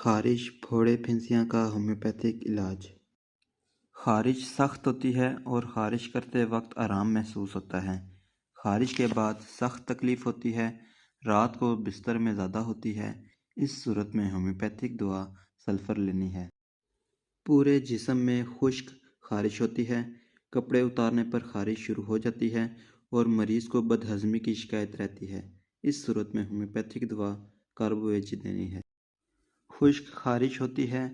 خارش پھوڑے پھنسیاں کا ہومیوپیتھک علاج۔ خارش سخت ہوتی ہے اور خارش کرتے وقت آرام محسوس ہوتا ہے۔ خارش کے بعد سخت تکلیف ہوتی ہے، رات کو بستر میں زیادہ ہوتی ہے۔ اس صورت میں ہومیوپیتھک دوا سلفر لینی ہے۔ پورے جسم میں خشک خارش ہوتی ہے، کپڑے اتارنے پر خارش شروع ہو جاتی ہے اور مریض کو بدہضمی کی شکایت رہتی ہے۔ اس صورت میں ہومیوپیتھک دوا کاربوویج دینی ہے۔ خشک خارش ہوتی ہے،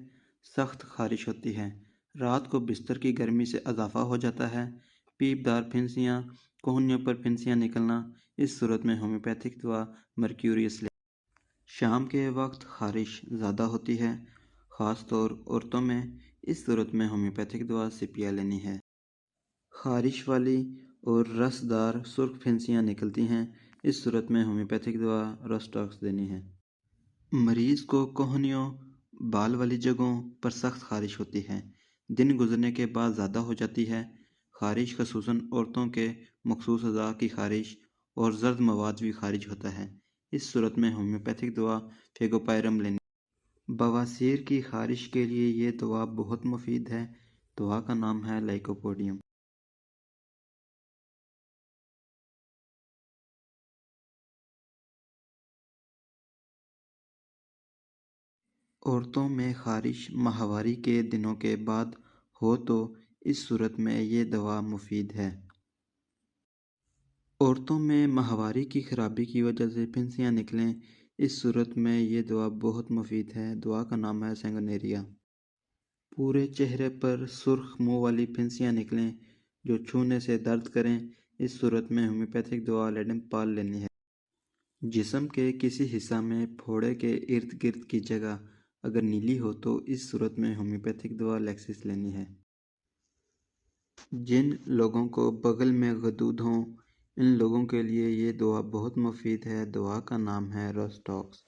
سخت خارش ہوتی ہے، رات کو بستر کی گرمی سے اضافہ ہو جاتا ہے، پیپ دار پھنسیاں، کوہنیوں پر پھنسیاں نکلنا۔ اس صورت میں ہومیوپیتھک دوا مرکیوریس لے۔ شام کے وقت خارش زیادہ ہوتی ہے، خاص طور عورتوں میں۔ اس صورت میں ہومیوپیتھک دوا سپیا لینی ہے۔ خارش والی اور رس دار سرخ پھنسیاں نکلتی ہیں۔ اس صورت میں ہومیوپیتھک دوا روسٹاکس دینی ہے۔ مریض کو کوہنیوں، بال والی جگہوں پر سخت خارش ہوتی ہے، دن گزرنے کے بعد زیادہ ہو جاتی ہے۔ خارش خصوصاً عورتوں کے مخصوص اعضاء کی خارش اور زرد مواد بھی خارج ہوتا ہے۔ اس صورت میں ہومیوپیتھک دوا فیگوپائرم لینی ہے۔ بواسیر کی خارش کے لیے یہ دوا بہت مفید ہے۔ دوا کا نام ہے لائکوپوڈیم۔ عورتوں میں خارش ماہواری کے دنوں کے بعد ہو تو اس صورت میں یہ دوا مفید ہے۔ عورتوں میں ماہواری کی خرابی کی وجہ سے پھنسیاں نکلیں، اس صورت میں یہ دوا بہت مفید ہے۔ دوا کا نام ہے سینگونیریا۔ پورے چہرے پر سرخ منہ والی پھنسیاں نکلیں جو چھونے سے درد کریں، اس صورت میں ہومیوپیتھک دوا لیڈمپال لینی ہے۔ جسم کے کسی حصہ میں پھوڑے کے ارد گرد کی جگہ اگر نیلی ہو تو اس صورت میں ہومیوپیتھک دوا لیکسس لینی ہے۔ جن لوگوں کو بغل میں غدود ہوں، ان لوگوں کے لیے یہ دوا بہت مفید ہے۔ دوا کا نام ہے روسٹاکس۔